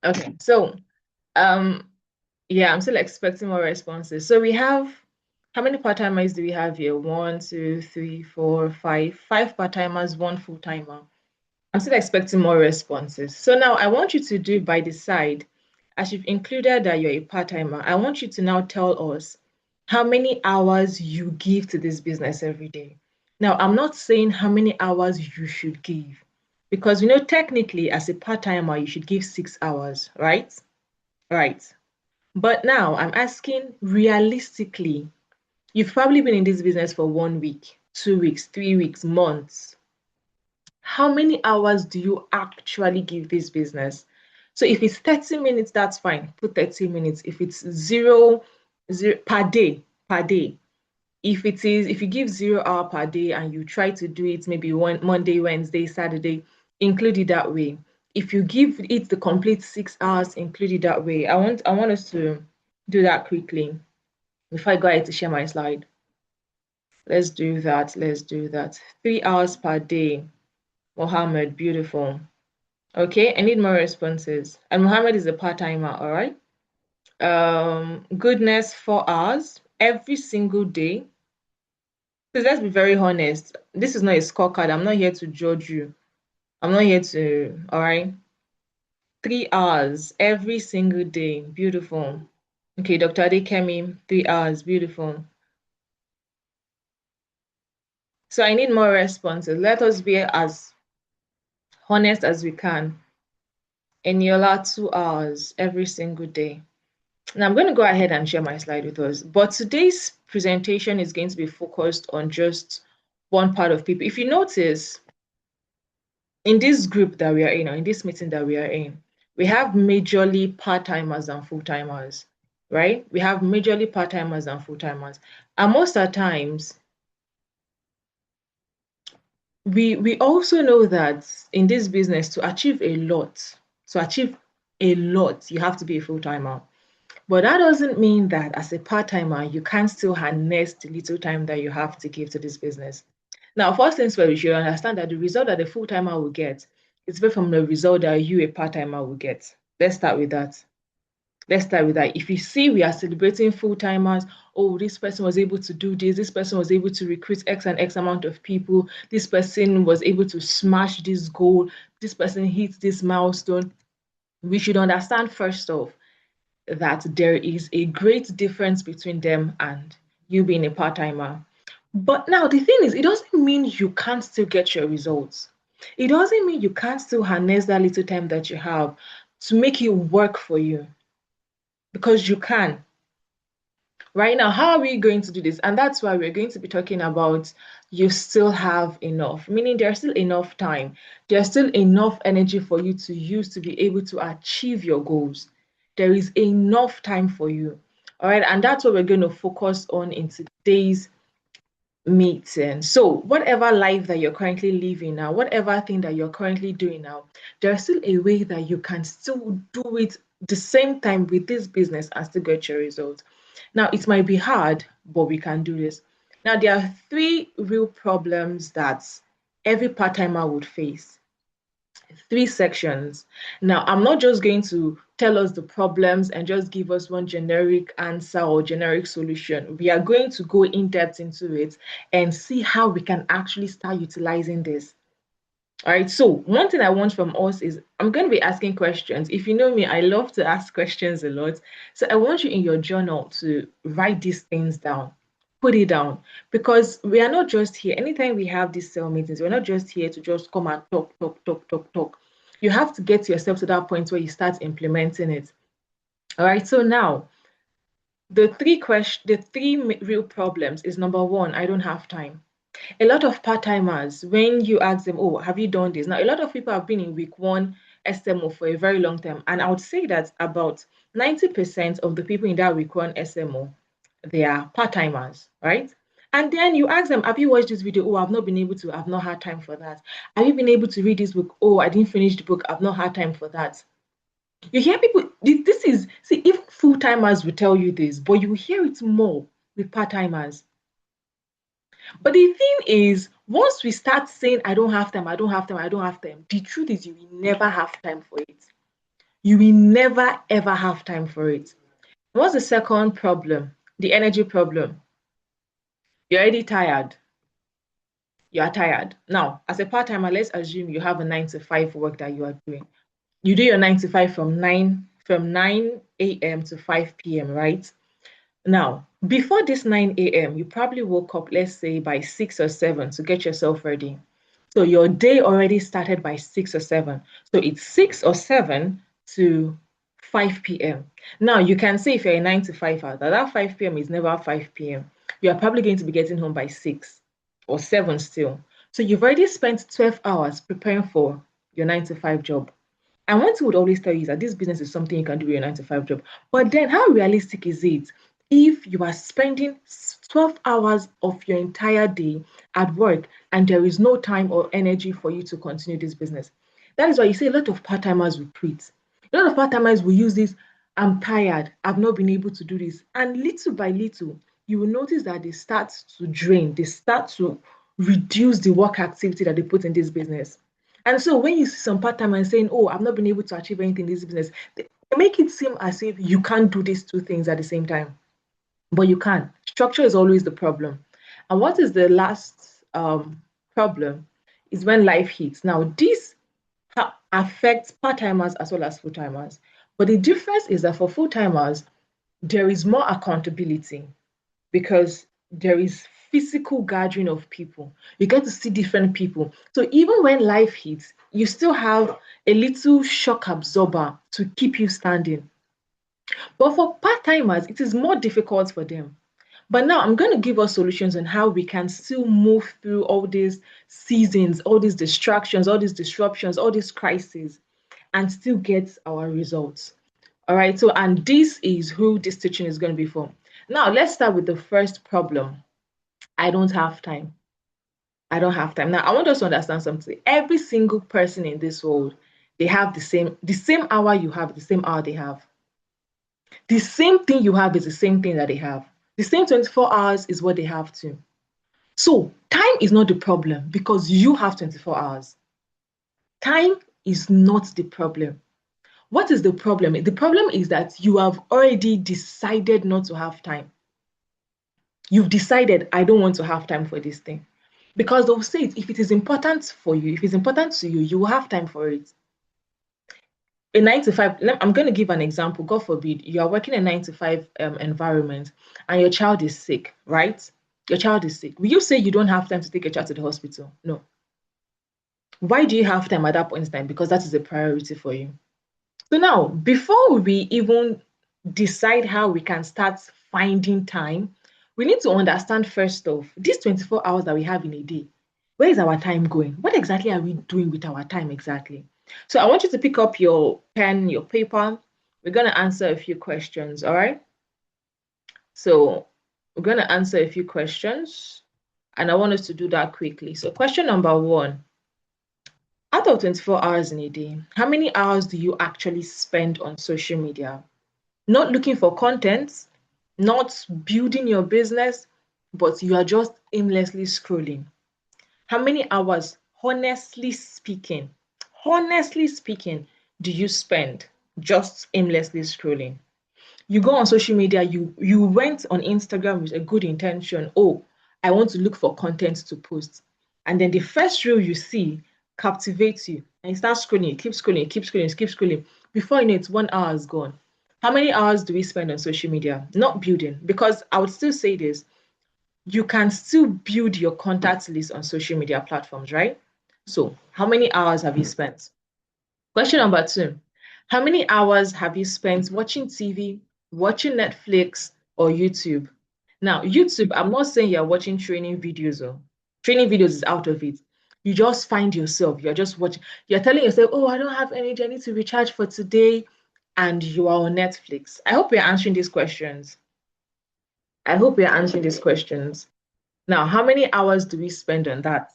Okay, so um yeah, I'm still expecting more responses. So we have how many part-timers do we have here? One, two, three, four, five. Five part-timers, one full-timer. I'm still expecting more responses. So now I want you to do by the side, as you've included that you're a part-timer, I want you to now tell us how many hours you give to this business every day. Now, I'm not saying how many hours you should give, because technically, as a part-timer, you should give 6 hours, right? Right. But now I'm asking realistically, you've probably been in this business for 1 week, 2 weeks, 3 weeks, months. How many hours do you actually give this business? So if it's 30 minutes, that's fine. Put 30 minutes. If it's zero per day. If you give 0 hour per day and you try to do it maybe one Monday, Wednesday, Saturday, include it that way. If you give it the complete 6 hours, include it that way. I want us to do that quickly before I go ahead to share my slide. Let's do that. Let's do that. 3 hours per day. Mohammed, beautiful. Okay, I need more responses. And Mohammed is a part-timer, all right? Goodness, 4 hours every single day. Because let's be very honest. This is not a scorecard. I'm not here to judge you. I'm not here to, all right? 3 hours every single day. Beautiful. Okay, Dr. Adekemi, 3 hours. Beautiful. So I need more responses. Let us be as honest as we can. Eniola, 2 hours every single day. Now I'm going to go ahead and share my slide with us. But today's presentation is going to be focused on just one part of people. If you notice, in this group that we are in, or in this meeting that we are in, we have majorly part-timers and full-timers, right? We have majorly part-timers and full-timers. And most of the times, we also know that in this business, to achieve a lot, you have to be a full-timer. But that doesn't mean that as a part-timer, you can't still harness the little time that you have to give to this business. Now, first things first, we should understand that the result that the full-timer will get is different from the result that you, a part-timer, will get. Let's start with that. Let's start with that. If you see we are celebrating full-timers, oh, this person was able to do this person was able to recruit X and X amount of people, this person was able to smash this goal, this person hit this milestone, we should understand first off that there is a great difference between them and you being a part-timer. But now the thing is, it doesn't mean you can't still get your results. It doesn't mean you can't still harness that little time that you have to make it work for you, because you can. Right now, how are we going to do this? And that's why we're going to be talking about you still have enough, meaning there's still enough time. There's still enough energy for you to use to be able to achieve your goals. There is enough time for you. All right. And that's what we're going to focus on in today's meeting. So, whatever life that you're currently living now, whatever thing that you're currently doing now, there's still a way that you can still do it the same time with this business and still get your results. Now, it might be hard, but we can do this. Now, there are three real problems that every part timer would face. Three sections. Now, I'm not just going to tell us the problems and just give us one generic answer or generic solution. We are going to go in depth into it and see how we can actually start utilizing this. All right, so one thing I want from us is I'm going to be asking questions. If you know me, I love to ask questions a lot. So I want you in your journal to write these things down, put it down, because we are not just here. Anytime we have these cell meetings, we're not just here to just come and talk, talk, talk, talk, talk. You have to get yourself to that point where you start implementing it. All right, so now the three real problems is number one, I don't have time. A lot of part-timers, when you ask them, oh, have you done this? Now, a lot of people have been in week one SMO for a very long time. And I would say that about 90% of the people in that week one SMO, they are part-timers, right? And then you ask them, have you watched this video? Oh, I've not been able to, I've not had time for that. Have you been able to read this book? Oh, I didn't finish the book, I've not had time for that. You hear people, this is, see, even full-timers will tell you this, but you hear it more with part-timers. But the thing is, once we start saying, I don't have time, I don't have time, I don't have time, the truth is you will never have time for it. You will never ever have time for it. What's the second problem? The energy problem. You're already tired. You are tired. Now, as a part-timer, let's assume you have a 9 to 5 work that you are doing. You do your 9 to 5 from 9 a.m. to 5 p.m., right? Now, before this 9 a.m., you probably woke up, let's say by 6 or 7 to get yourself ready. So your day already started by 6 or 7. So it's 6 or 7 to 5 p.m. Now, you can say if you're a 9 to 5 that 5 p.m. is never 5 p.m. You are probably going to be getting home by 6 or 7 still. So you've already spent 12 hours preparing for your 9 to 5 job. And one thing would always tell you is that this business is something you can do with your 9 to 5 job. But then, how realistic is it if you are spending 12 hours of your entire day at work and there is no time or energy for you to continue this business? That is why you see a lot of part timers will quit. A lot of part timers will use this, I'm tired, I've not been able to do this. And little by little, you will notice that they start to drain, they start to reduce the work activity that they put in this business. And so when you see some part-timers saying, oh, I've not been able to achieve anything in this business, they make it seem as if you can't do these two things at the same time. But you can. Structure is always the problem. And what is the last problem is when life hits. Now, this affects part-timers as well as full-timers. But the difference is that for full-timers, there is more accountability because there is physical gathering of people. You get to see different people. So even when life hits, you still have a little shock absorber to keep you standing. But for part-timers, it is more difficult for them. But now I'm going to give us solutions on how we can still move through all these seasons, all these distractions, all these disruptions, all these crises, and still get our results. All right. So, and this is who this teaching is going to be for. Now, let's start with the first problem. I don't have time. I don't have time. Now, I want us to understand something. Every single person in this world, they have the same hour you have, the same hour they have. The same thing you have is the same thing that they have. The same 24 hours is what they have too. So, time is not the problem because you have 24 hours. Time is not the problem. What is the problem? The problem is that you have already decided not to have time. You've decided, I don't want to have time for this thing. Because they'll say it, if it is important for you, if it's important to you, you will have time for it. A 9 to 5, I'm going to give an example. God forbid, you are working a 9 to 5 environment and your child is sick, right? Your child is sick. Will you say you don't have time to take your child to the hospital? No. Why do you have time at that point in time? Because that is a priority for you. So now, before we even decide how we can start finding time, we need to understand first off, these 24 hours that we have in a day, where is our time going? What exactly are we doing with our time exactly? So I want you to pick up your pen, your paper. We're going to answer a few questions, all right? So we're going to answer a few questions, and I want us to do that quickly. So question number 1, out of 24 hours in a day, how many hours do you actually spend on social media? Not looking for content, not building your business, but you are just aimlessly scrolling. How many hours, honestly speaking, do you spend just aimlessly scrolling? You go on social media, you went on Instagram with a good intention. Oh, I want to look for content to post. And then the first reel you see captivates you. And you start scrolling, you keep scrolling, you keep scrolling, you keep scrolling. Before you know it, 1 hour is gone. How many hours do we spend on social media? Not building, because I would still say this, you can still build your contact list on social media platforms, right? So how many hours have you spent? Question number 2, how many hours have you spent watching TV, watching Netflix, or YouTube? Now, YouTube, I'm not saying you're watching training videos. Or training videos is out of it. You just find yourself, you're just watching, you're telling yourself, oh, I don't have energy, I need to recharge for today, and you are on Netflix. I hope you're answering these questions. I hope you're answering these questions. Now, how many hours do we spend on that?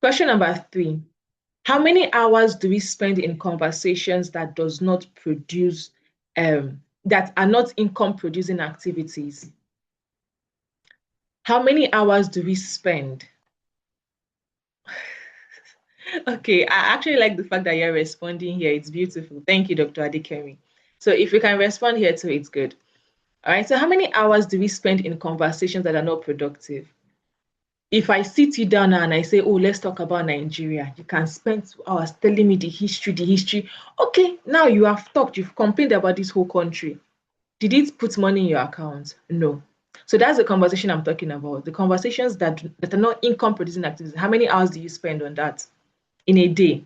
Question number 3, how many hours do we spend in conversations that does not produce, that are not income producing activities? How many hours do we spend? Okay, I actually like the fact that you're responding here. It's beautiful. Thank you, Dr. Adikemi. So if we can respond here too, it's good. All right. So how many hours do we spend in conversations that are not productive? If I sit you down now and I say, oh, let's talk about Nigeria, you can spend 2 hours telling me the history, the history. Okay, now you have talked, you've complained about this whole country. Did it put money in your account? No. So that's the conversation I'm talking about. The conversations that are not income producing activities. How many hours do you spend on that in a day?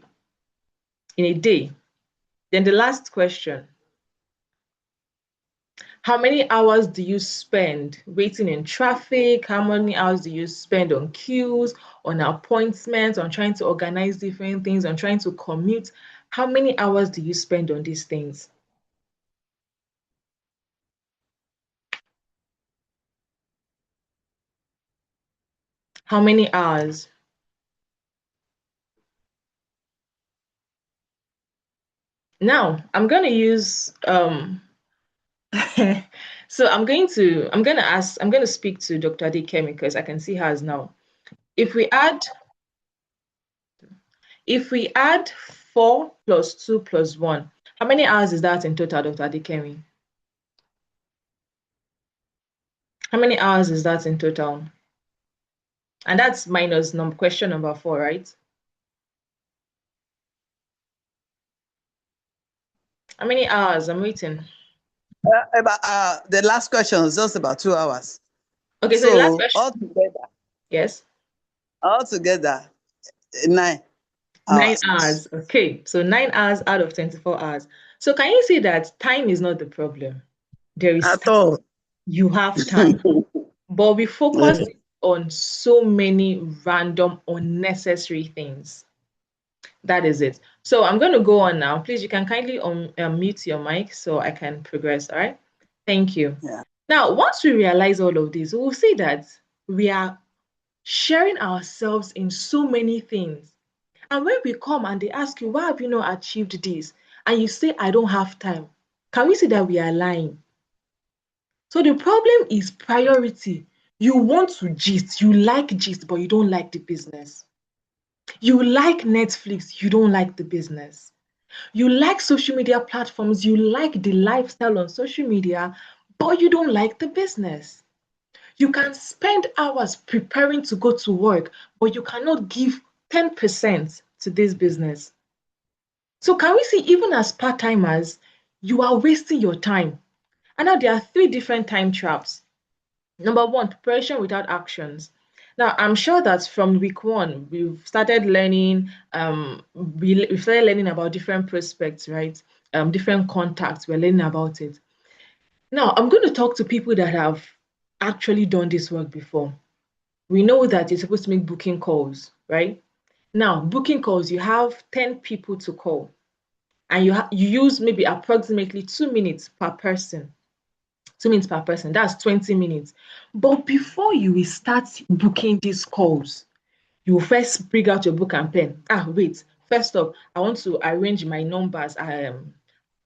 In a day. Then the last question, how many hours do you spend waiting in traffic? How many hours do you spend on queues, on appointments, on trying to organize different things, on trying to commute? How many hours do you spend on these things? How many hours? Now, I'm going to use so I'm going to speak to Dr. Adekemi because I can see hers now. If we add if we add 4 plus 2 plus 1, how many hours is that in total, Dr. Adekemi? How many hours is that in total? And that's minus question number 4, right? How many hours? I'm waiting. The last question is just about 2 hours. Okay, so the last So question. Yes. altogether, 9 9 hours. hours. Okay, so 9 hours out of 24 hours. So can you see that time is not the problem? There is At time. all. You have time. But we focus on so many random, unnecessary things. That is it. So I'm going to go on now. Please, you can kindly mute your mic so I can progress. All right. Thank you. Yeah. Now, once we realize all of this, we'll see that we are sharing ourselves in so many things. And when we come and they ask you, why have you not achieved this? And you say, I don't have time. Can we see that we are lying? So the problem is priority. You want to gist, you like gist, but you don't like the business. You like Netflix, you don't like the business. You like social media platforms, you like the lifestyle on social media, but you don't like the business. You can spend hours preparing to go to work, but you cannot give 10% to this business. So, can we see, even as part timers, you are wasting your time? And now there are 3 different time traps. Number one, preparation without actions. Now, I'm sure that from week one, we've started learning, we started learning about different prospects, right? Different contacts, we're learning about it. Now, I'm going to talk to people that have actually done this work before. We know that you're supposed to make booking calls, right? Now, booking calls, you have 10 people to call, and you use maybe approximately 2 minutes per person. 2 minutes per person, that's 20 minutes. But before you will start booking these calls, you will first bring out your book and pen. Wait, first off, I want to arrange my numbers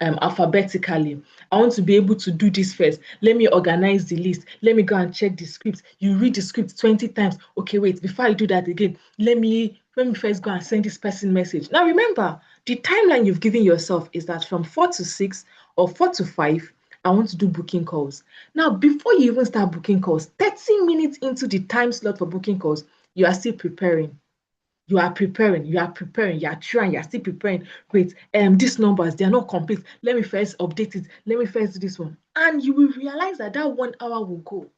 alphabetically. I want to be able to do this first. Let me organize the list. Let me go and check the script. You read the script 20 times. Okay, wait, before I do that again, let me first go and send this person message. Now remember, the timeline you've given yourself is that from 4 to 6 or 4 to 5, I want to do booking calls. Now, before you even start booking calls, 30 minutes into the time slot for booking calls, you are still preparing. You are trying, you are still preparing. Wait, these numbers, they are not complete. Let me first update it. Let me first do this one. And you will realize that that 1 hour will go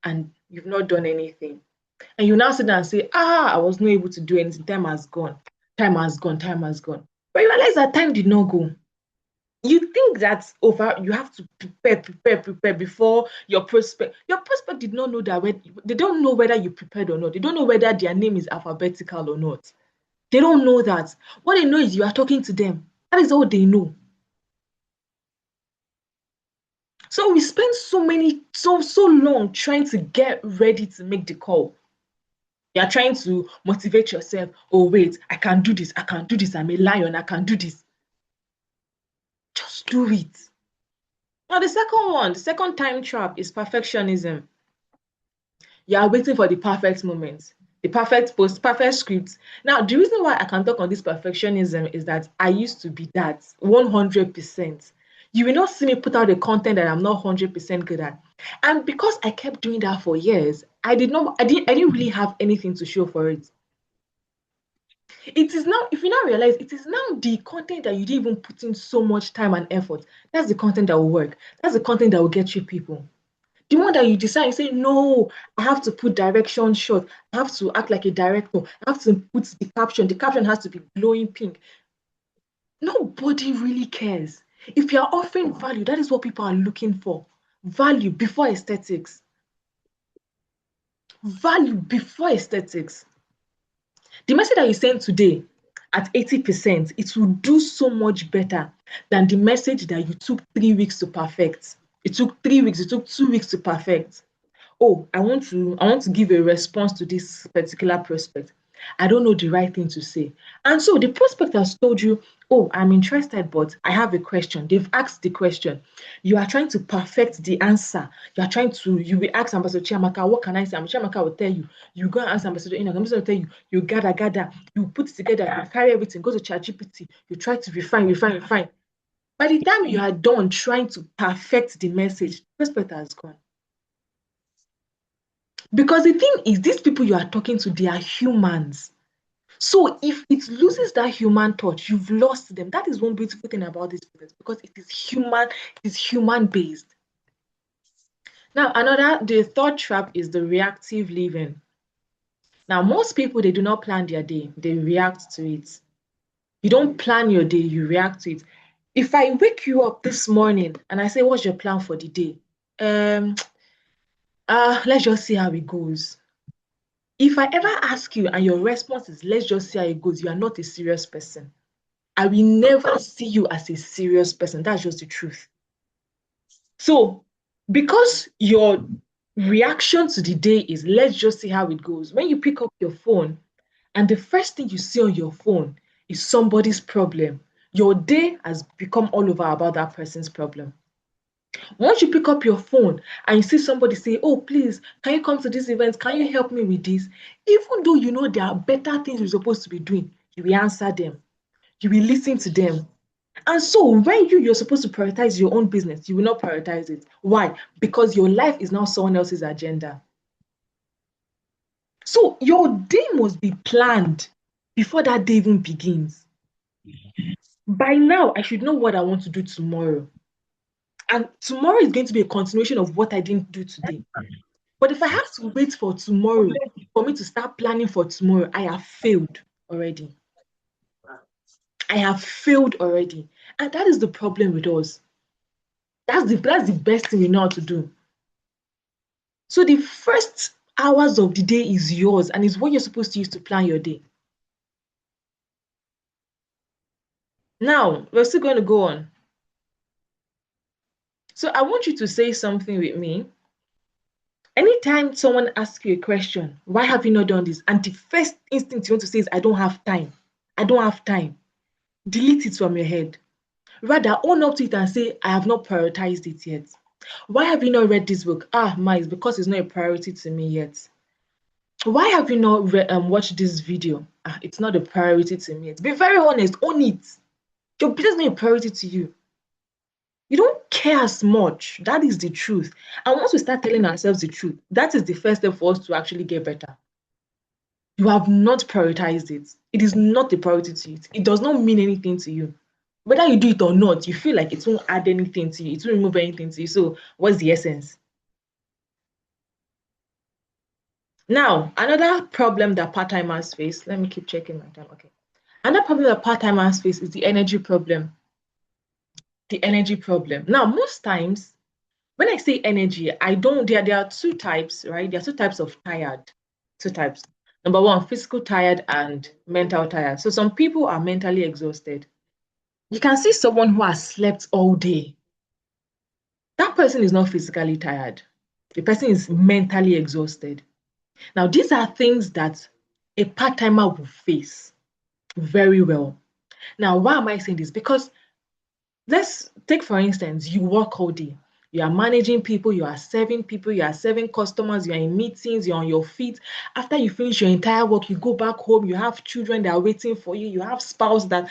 and you've not done anything. And you now sit down and say, I was not able to do anything. Time has gone. Time has gone. Time has gone. But you realize that time did not go. You think that's over. You have to prepare before your prospect. Your prospect did not know that they don't know whether you prepared or not. They don't know whether their name is alphabetical or not. They don't know that. What they know is you are talking to them. That is all they know. So we spend so long trying to get ready to make the call. You are trying to motivate yourself. Oh, wait, I can do this. I can do this. I'm a lion. I can do this. Just do it. Now, the second time trap is perfectionism. You are waiting for the perfect moment. the perfect post, perfect script. Now, the reason why I can talk on this perfectionism is that I used to be that 100%. You will not see me put out the content that I'm not 100% good at. And because I kept doing that for years, I didn't really have anything to show for it. It is now, if you now realize, it is now the content that you didn't even put in so much time and effort. That's the content that will work. That's the content that will get you people. The one that you decide, you say, no, I have to put direction short. I have to act like a director. I have to put the caption. The caption has to be glowing pink. Nobody really cares. If you're offering value, that is what people are looking for. Value before aesthetics. Value before aesthetics. The message that you send today at 80%, it will do so much better than the message that you took 3 weeks to perfect. It took 3 weeks, it took 2 weeks to perfect. Oh, I want to give a response to this particular prospect. I don't know the right thing to say. And so the prospect has told you, oh, I'm interested, but I have a question. They've asked the question. You are trying to perfect the answer. You will ask Ambassador Chiamaka, what can I say? Ambassador Chiamaka will tell you. You go and ask Ambassador Ina, Ambassador will tell you, you gather, you put it together, you carry everything, go to ChatGPT, you try to refine. By the time you are done trying to perfect the message, the prospect has gone. Because the thing is, these people you are talking to, they are humans. So if it loses that human touch, you've lost them. That is one beautiful thing about this business because it is human based. Now, the third trap is the reactive living. Now, most people, they do not plan their day, they react to it. You don't plan your day, you react to it. If I wake you up this morning and I say, what's your plan for the day? Let's just see how it goes. If I ever ask you and your response is, let's just see how it goes, you are not a serious person. I will never see you as a serious person. That's just the truth. So, because your reaction to the day is, let's just see how it goes, when you pick up your phone and the first thing you see on your phone is somebody's problem, your day has become all over about that person's problem. Once you pick up your phone and you see somebody say, oh, please, can you come to this event? Can you help me with this? Even though you know there are better things you're supposed to be doing, you will answer them. You will listen to them. And so when you're supposed to prioritize your own business, you will not prioritize it. Why? Because your life is now someone else's agenda. So your day must be planned before that day even begins. By now, I should know what I want to do tomorrow. And tomorrow is going to be a continuation of what I didn't do today. But if I have to wait for tomorrow for me to start planning for tomorrow, I have failed already. I have failed already. And that is the problem with us. That's the best thing we know how to do. So the first hours of the day is yours and is what you're supposed to use to plan your day. Now, we're still going to go on. So I want you to say something with me. Anytime someone asks you a question, why have you not done this? And the first instinct you want to say is, I don't have time. I don't have time. Delete it from your head. Rather, own up to it and say, I have not prioritized it yet. Why have you not read this book? It's because it's not a priority to me yet. Why have you not watched this video? It's not a priority to me yet. Be very honest, own it. Your business is not a priority to you. You don't care as much. That is the truth. And once we start telling ourselves the truth, that is the first step for us to actually get better. You have not prioritized it. It is not a priority to you. It does not mean anything to you. Whether you do it or not, you feel like it won't add anything to you. It won't remove anything to you. So what's the essence? Now, another problem that part-timers face, let me keep checking my time. Okay. Another problem that part-timers face is the energy problem. The energy problem. Now, most times, when I say energy, there are two types, right? There are two types of tired. Two types. Number one, physical tired and mental tired. So some people are mentally exhausted. You can see someone who has slept all day. That person is not physically tired. The person is mentally exhausted. Now, these are things that a part-timer will face very well. Now, why am I saying this? Because let's take, for instance, you work all day. You are managing people, you are serving people, you are serving customers, you are in meetings, you're on your feet. After you finish your entire work, you go back home, you have children that are waiting for you, you have spouse that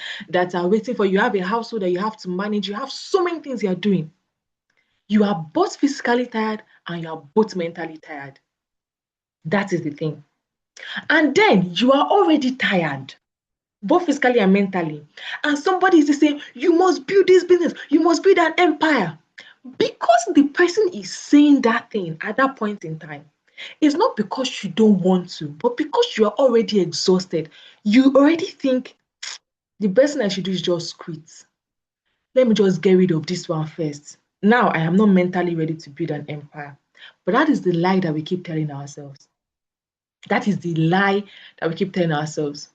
are waiting for you, you have a household that you have to manage, you have so many things you're doing. You are both physically tired and you are both mentally tired. That is the thing. And then you are already tired, both physically and mentally. And somebody is saying, you must build this business, you must build an empire. Because the person is saying that thing at that point in time, it's not because you don't want to, but because you are already exhausted. You already think the best thing I should do is just quit. Let me just get rid of this one first. Now I am not mentally ready to build an empire. But that is the lie that we keep telling ourselves. That is the lie that we keep telling ourselves.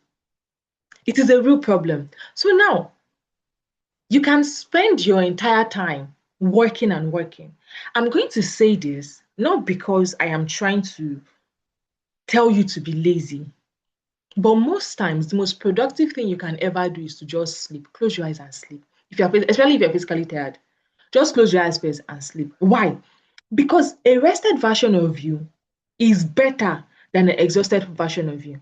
It is a real problem. So now you can spend your entire time working and working. I'm going to say this not because I am trying to tell you to be lazy, but most times the most productive thing you can ever do is to just sleep. Close your eyes and sleep. Especially if you're physically tired, just close your eyes first and sleep. Why? Because a rested version of you is better than an exhausted version of you.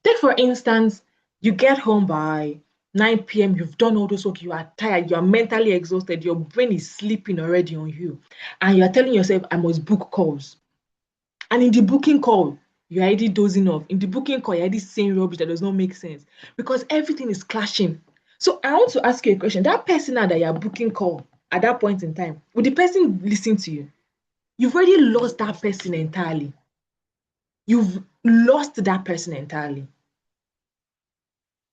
Take, for instance, you get home by 9 p.m., you've done all those work, you are tired, you are mentally exhausted, your brain is sleeping already on you, and you are telling yourself, I must book calls. And in the booking call, you're already dozing off. In the booking call, you're already saying rubbish that does not make sense because everything is clashing. So I want to ask you a question. That person now that you're booking call at that point in time, would the person listen to you? You've already lost that person entirely. You've lost that person entirely.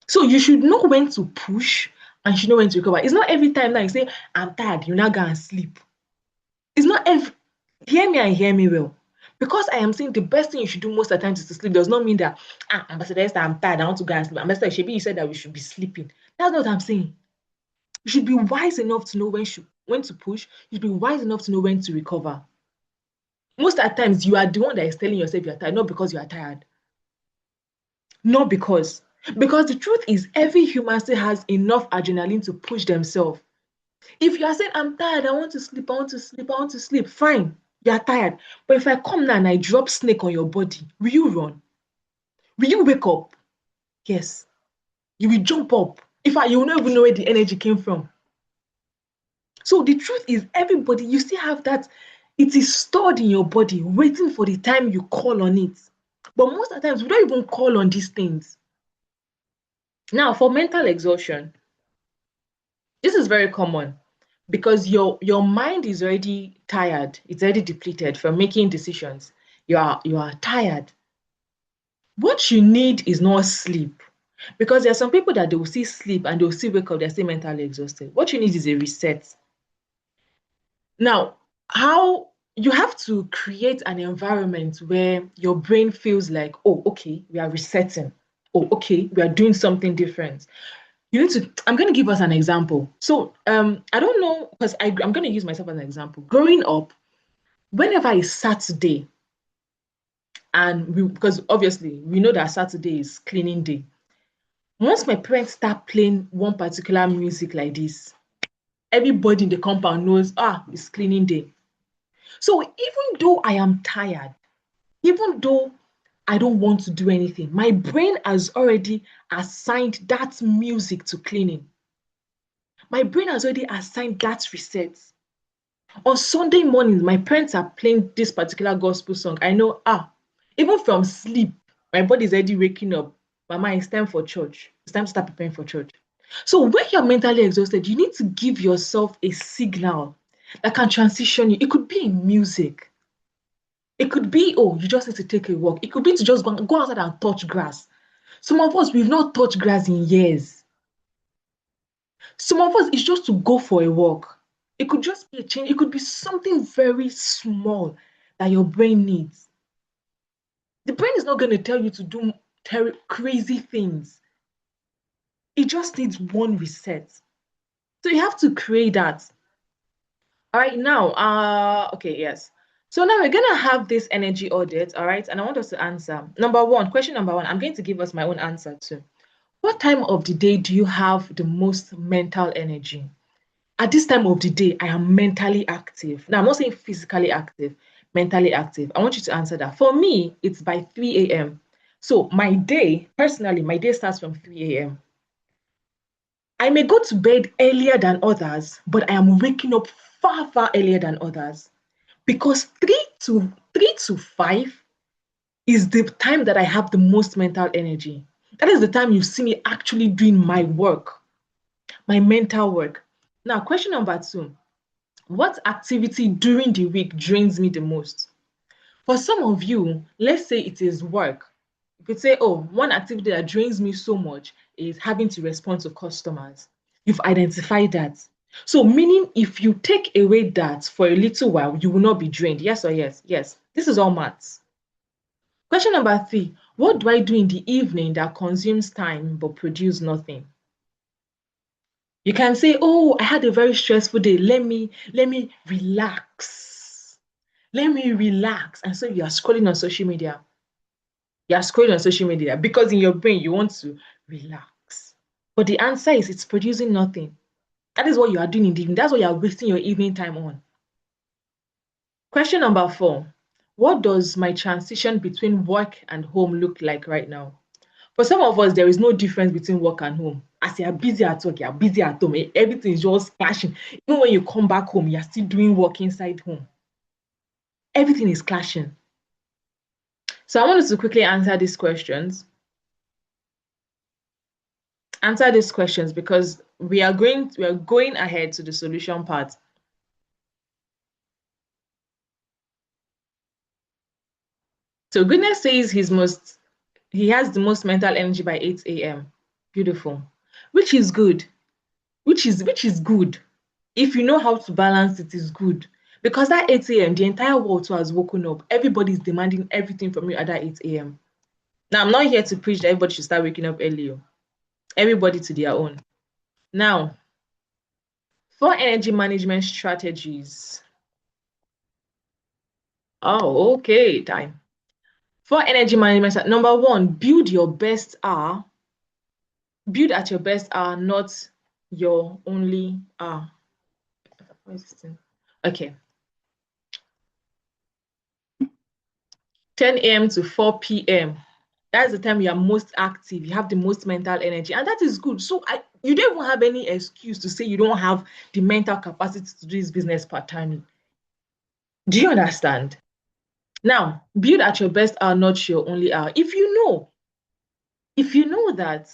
So you should know when to push and you should know when to recover. It's not every time now you say, I'm tired, you now go and sleep. It's not every, hear me and hear me well. Because I am saying the best thing you should do most of the time is to sleep does not mean that, Ambassador Esther, I'm tired, I want to go and sleep. Ambassador Shebi, you said that we should be sleeping. That's not what I'm saying. You should be wise enough to know when to push. You should be wise enough to know when to recover. Most of the times, you are the one that is telling yourself you're tired, not because you are tired. Not because. Because the truth is, every human still has enough adrenaline to push themselves. If you are saying, I'm tired, I want to sleep, I want to sleep, I want to sleep, fine, you are tired. But if I come now and I drop snake on your body, will you run? Will you wake up? Yes. You will jump up. In fact, you will not even know where the energy came from. So the truth is, everybody, you still have that. It is stored in your body, waiting for the time you call on it. But most of the times, we don't even call on these things. Now, for mental exhaustion, this is very common because your mind is already tired. It's already depleted from making decisions. You are tired. What you need is not sleep. Because there are some people that they will see sleep and they'll still wake up, they're still mentally exhausted. What you need is a reset. Now, how you have to create an environment where your brain feels like, oh, okay, we are resetting. Oh, okay, we are doing something different. You need to, I'm going to give us an example. So, I don't know, because I'm going to use myself as an example. Growing up, whenever it's Saturday, because obviously we know that Saturday is cleaning day. Once my parents start playing one particular music like this, everybody in the compound knows, it's cleaning day. So even though I am tired, even though I don't want to do anything, my brain has already assigned that music to cleaning. My brain has already assigned that reset. On Sunday mornings, my parents are playing this particular gospel song. I know, even from sleep, my body is already waking up. Mama, it's time for church. It's time to start preparing for church. So when you're mentally exhausted, you need to give yourself a signal that can transition you. It could be in music. It could be, oh, you just need to take a walk. It could be to just go outside and touch grass. Some of us, we've not touched grass in years. Some of us, it's just to go for a walk. It could just be a change. It could be something very small that your brain needs. The brain is not going to tell you to do crazy things. It just needs one reset. So you have to create that. All right, now, okay, yes. So now we're gonna have this energy audit, all right, and I want us to answer. Question number one, I'm going to give us my own answer too. What time of the day do you have the most mental energy? At this time of the day, I am mentally active. Now, I'm not saying physically active, mentally active. I want you to answer that. For me, it's by 3 a.m. So my day, personally, my day starts from 3 a.m. I may go to bed earlier than others, but I am waking up far, far earlier than others because three to 5 is the time that I have the most mental energy. That is the time you see me actually doing my work, my mental work. Now, question number 2. What activity during the week drains me the most? For some of you, let's say it is work. You could say, oh, one activity that drains me so much is having to respond to customers. You've identified that. So, meaning if you take away that for a little while, you will not be drained. Yes or yes? Yes. This is all maths. Question number 3. What do I do in the evening that consumes time but produces nothing? You can say, oh, I had a very stressful day. Let me relax. Let me relax. And so you are scrolling on social media. You are scrolling on social media because in your brain you want to relax. But the answer is it's producing nothing. That is what you are doing in the evening. That's what you are wasting your evening time on. Question number 4. What does my transition between work and home look like right now? For some of us, there is no difference between work and home. As you are busy at work, you are busy at home. Everything is just clashing. Even when you come back home, you are still doing work inside home. Everything is clashing. So I want us to quickly answer these questions. Answer these questions because we are going ahead to the solution part. So goodness says he has the most mental energy by 8 a.m. Beautiful. Which is good. Which is good. If you know how to balance it, is good. Because that 8 a.m., the entire world too has woken up. Everybody is demanding everything from you at that 8 a.m. Now, I'm not here to preach that everybody should start waking up early. Everybody to their own. Now, for energy management strategies. Oh, okay, time. For energy management, number 1, build your best hour. Build at your best hour, not your only hour. Okay. 10 a.m. to 4 p.m. That's the time you are most active. You have the most mental energy, and that is good. So you don't even have any excuse to say you don't have the mental capacity to do this business part-time. Do you understand? Now, build at your best hour, not your only hour. If you know that,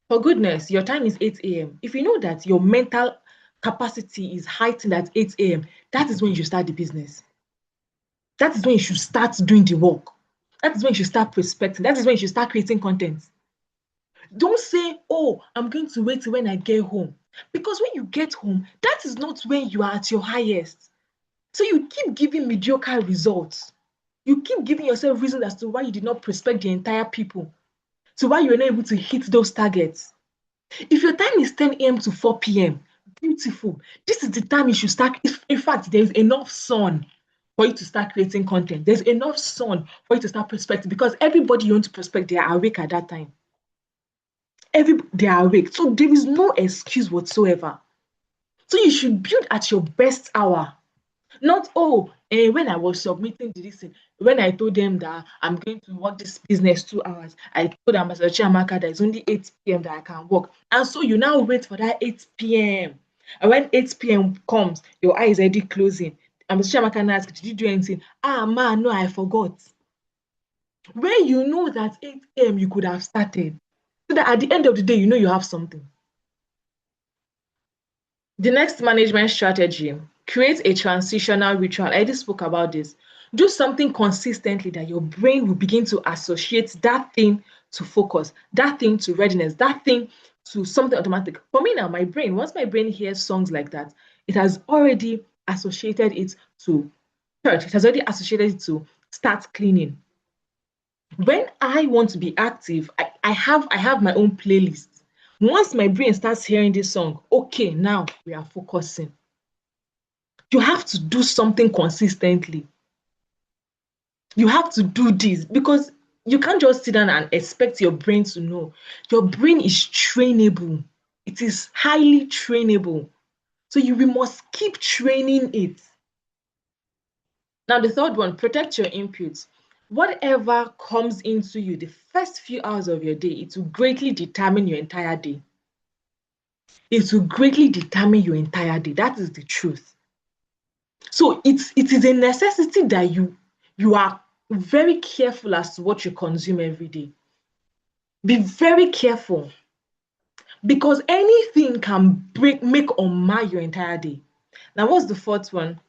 for goodness, your time is 8 a.m. If you know that your mental capacity is heightened at 8 a.m., that is when you start the business. That is when you should start doing the work. That is when you should start prospecting. That is when you should start creating content. Don't say, oh, I'm going to wait till when I get home. Because when you get home, that is not when you are at your highest. So you keep giving mediocre results. You keep giving yourself reasons as to why you did not prospect the entire people. So why you were not able to hit those targets. If your time is 10 a.m. to 4 p.m., beautiful. This is the time you should start. In fact, there's enough sun for you to start creating content. There's enough sun for you to start prospecting because everybody you want to prospect, they are awake at that time. They are awake. So there is no excuse whatsoever. So you should build at your best hour. Not, when I was submitting to this thing, when I told them that I'm going to work this business 2 hours, I told Ambassador Chiamaka that it's only 8 p.m. that I can work. And so you now wait for that 8 p.m. And when 8 p.m. comes, your eye is already closing. Ambassador Chiamaka now asks, did you do anything? Ma, no, I forgot. When you know that 8 a.m. you could have started, so that at the end of the day, you know you have something. The next management strategy, create a transitional ritual. I already spoke about this. Do something consistently that your brain will begin to associate that thing to focus, that thing to readiness, that thing to something automatic. For me now, my brain, once my brain hears songs like that, it has already associated it to church. It has already associated it to start cleaning. When I want to be active, I have my own playlist. Once my brain starts hearing this song, okay, now we are focusing. You have to do something consistently. You have to do this because you can't just sit down and expect your brain to know. Your brain is trainable. It is highly trainable. So we must keep training it. Now, the third one, protect your inputs. Whatever comes into you the first few hours of your day, it will greatly determine your entire day. It will greatly determine your entire day. That is the truth. So it is a necessity that you are very careful as to what you consume every day. Be very careful, because anything can make or mar your entire day. Now, what's the fourth one?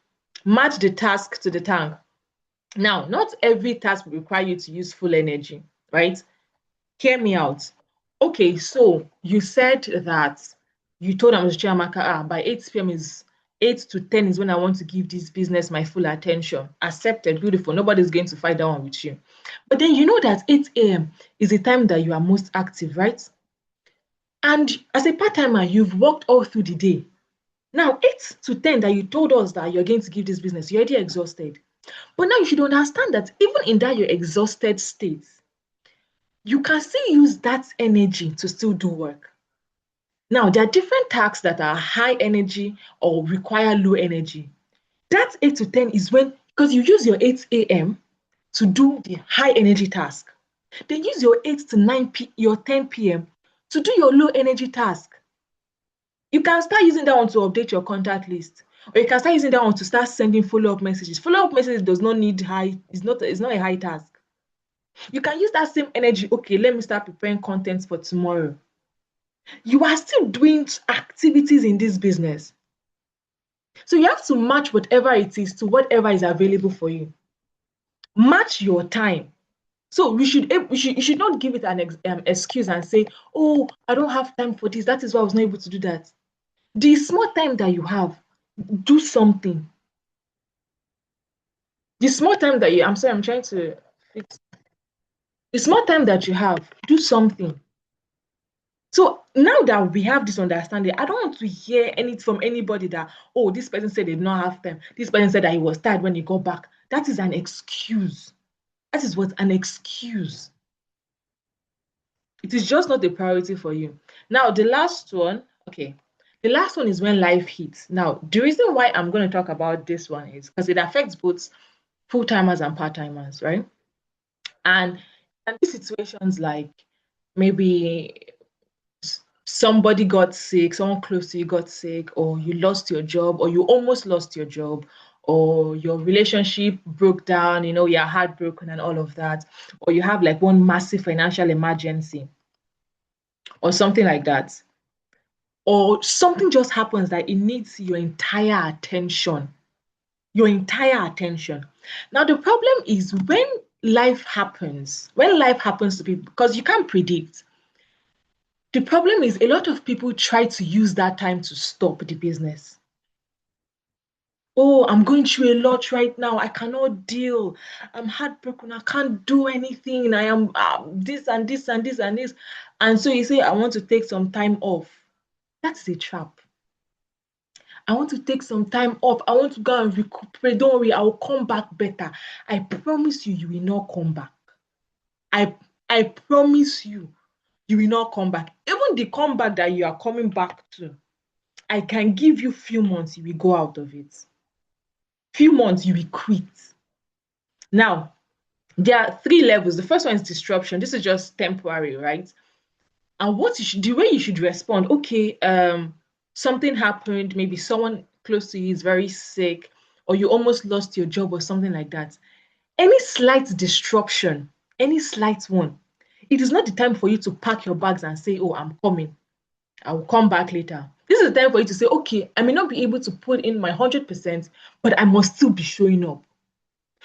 Match the task to the tank. Now, not every task will require you to use full energy, right? Hear me out. Okay, so you said that you told Chiamaka, by 8 p.m. is 8 to 10 is when I want to give this business my full attention. Accepted, beautiful. Nobody's going to fight that one with you. But then you know that 8 a.m. is the time that you are most active, right? And as a part-timer, you've worked all through the day. Now, 8 to 10 that you told us that you're going to give this business, you're already exhausted. But now you should understand that even in that your exhausted state, you can still use that energy to still do work. Now, there are different tasks that are high energy or require low energy. That 8 to 10 is when, because you use your 8 a.m. to do the high energy task. Then use your 8 to your 10 p.m. to do your low energy task. You can start using that one to update your contact list, or you can start using that one to start sending follow-up messages. Follow-up messages does not need high, it's not a high task. You can use that same energy. Okay, let me start preparing content for tomorrow. You are still doing activities in this business. So you have to match whatever it is to whatever is available for you. Match your time. So you should not give it an excuse and say, oh, I don't have time for this. That is why I was not able to do that. The small time that you have, do something. The small time that I'm sorry, I'm trying to fix. The small time that you have, do something. So now that we have this understanding, I don't want to hear anything from anybody that, oh, this person said they did not have time. This person said that he was tired when he got back. That is an excuse. That is what an excuse. It is just not a priority for you. Now, the last one, okay. The last one is when life hits. Now, the reason why I'm going to talk about this one is because it affects both full-timers and part-timers, right? And these situations like maybe somebody got sick, someone close to you got sick, or you lost your job, or you almost lost your job, or your relationship broke down, you're heartbroken and all of that, or you have like one massive financial emergency, or something like that, or something just happens that it needs your entire attention. Your entire attention. Now, the problem is when life happens to people, because you can't predict. The problem is a lot of people try to use that time to stop the business. Oh, I'm going through a lot right now. I cannot deal. I'm heartbroken. I can't do anything. I am this and this and this and this. And so you say, I want to take some time off. That's a trap. I want to take some time off. I want to go and recuperate. Don't worry, I will come back better. I promise you, you will not come back. I promise you, you will not come back. Even the comeback that you are coming back to, I can give you few months, you will go out of it. Few months, you will quit. Now, there are 3 levels. The first one is disruption. This is just temporary, right? And the way you should respond, okay, something happened, maybe someone close to you is very sick, or you almost lost your job or something like that. Any slight disruption, any slight one, it is not the time for you to pack your bags and say, oh, I'm coming. I will come back later. This is the time for you to say, okay, I may not be able to put in my 100%, but I must still be showing up.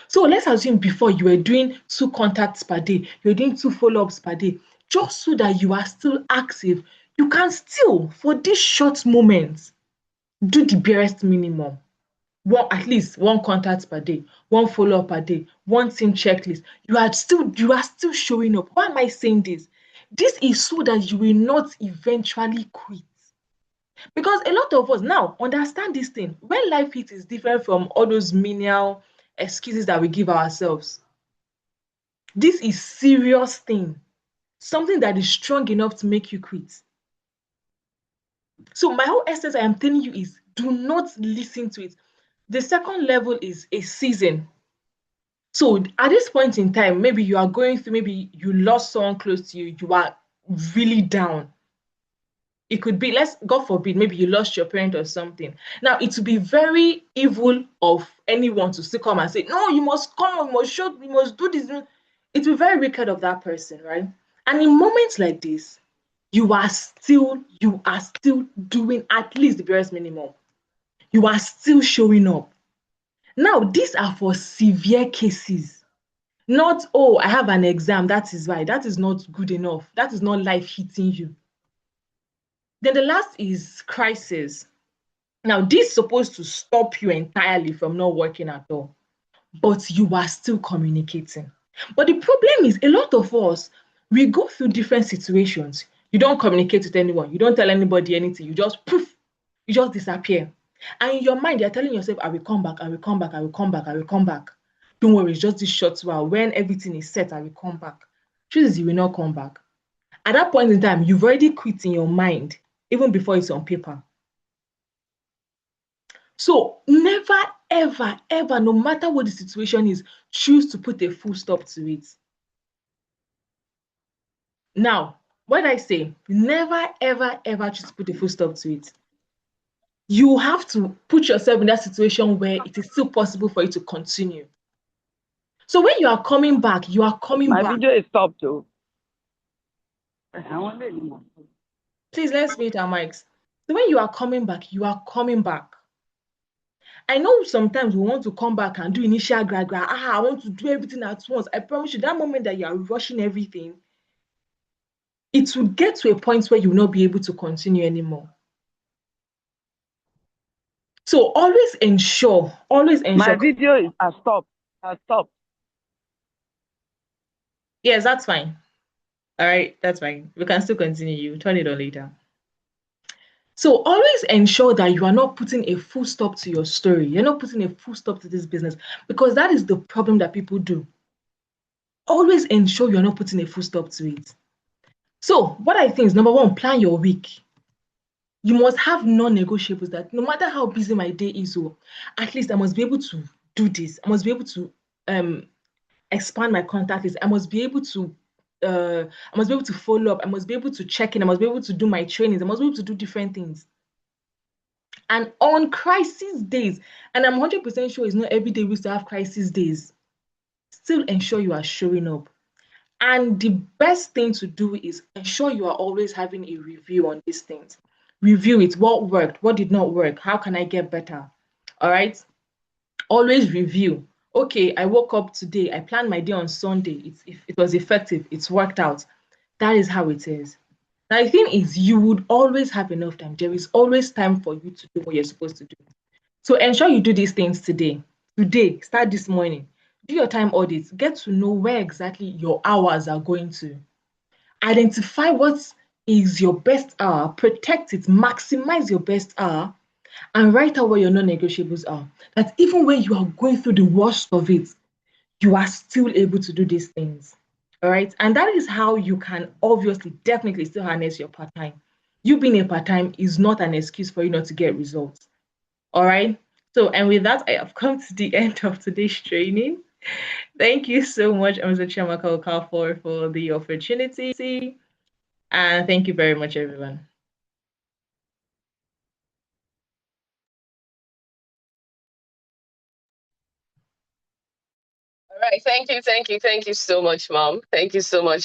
So let's assume before you were doing 2 contacts per day, you're doing 2 follow-ups per day, just so that you are still active. You can still, for this short moment, do the barest minimum. At least 1 contact per day, 1 follow-up per day, 1 team checklist. You are still showing up. Why am I saying this? This is so that you will not eventually quit. Because a lot of us now understand this thing. When life hits is different from all those menial excuses that we give ourselves. This is serious thing. Something that is strong enough to make you quit. So my whole essence I am telling you is do not listen to it. The second level is a season. So at this point in time, maybe you are going through, maybe you lost someone close to you, you are really down. It could be, let's God forbid, maybe you lost your parent or something. Now, it would be very evil of anyone to still come and say, no, you must come, you must show, you must do this. It will be very wicked of that person, right? And in moments like this, you are still doing at least the barest minimum. You are still showing up. Now, these are for severe cases. Not, oh, I have an exam, that is why. That is not good enough. That is not life hitting you. Then the last is crisis. Now, this is supposed to stop you entirely from not working at all, but you are still communicating. But the problem is, a lot of us, we go through different situations. You don't communicate with anyone, you don't tell anybody anything, you just poof, you just disappear. And in your mind, you're telling yourself, I will come back, I will come back, I will come back, I will come back. Don't worry, it's just this short while. When everything is set, I will come back. Truth is, you will not come back. At that point in time, you've already quit in your mind, even before it's on paper. So never, ever, ever, no matter what the situation is, choose to put a full stop to it. Now, what I say, never, ever, ever choose to put a full stop to it. You have to put yourself in that situation where it is still possible for you to continue. So when you are coming back, you are coming My back. video is stopped though. Please, let's mute our mics. So when you are coming back, you are coming back. I know sometimes we want to come back and do initial gra. I want to do everything at once. I promise you, that moment that you are rushing everything, it will get to a point where you will not be able to continue anymore. So always ensure. My video is stopped. Has stopped. Yes, that's fine. All right, that's fine. We can still continue. You turn it on later. So always ensure that you are not putting a full stop to your story. You're not putting a full stop to this business, because that is the problem that people do. Always ensure you're not putting a full stop to it. So what I think is, number one, plan your week. You must have non-negotiables that no matter how busy my day is, at least I must be able to do this. I must be able to expand my contact list. I must be able to follow up. I must be able to check in. I must be able to do my trainings. I must be able to do different things. And on crisis days, and I'm 100% sure it's not every day we used to have crisis days, still ensure you are showing up. And the best thing to do is ensure you are always having a review on these things. Review it. What worked? What did not work? How can I get better? All right. Always review. Okay, I woke up today. I planned my day on Sunday. It was effective. It's worked out. That is how it is. Now, the thing is, you would always have enough time. There is always time for you to do what you're supposed to do. So ensure you do these things today. Today, start this morning. Do your time audits. Get to know where exactly your hours are going to. Identify what is your best hour, protect it, maximize your best hour, and write out what your non-negotiables are. That even when you are going through the worst of it, you are still able to do these things. All right. And that is how you can obviously, definitely still harness your part-time. You being a part-time is not an excuse for you not to get results. All right. So, and with that, I have come to the end of today's training. Thank you so much, Mr. Chiamaka Okafor, for the opportunity. And thank you very much, everyone. All right. Thank you so much, Mom. Thank you so much.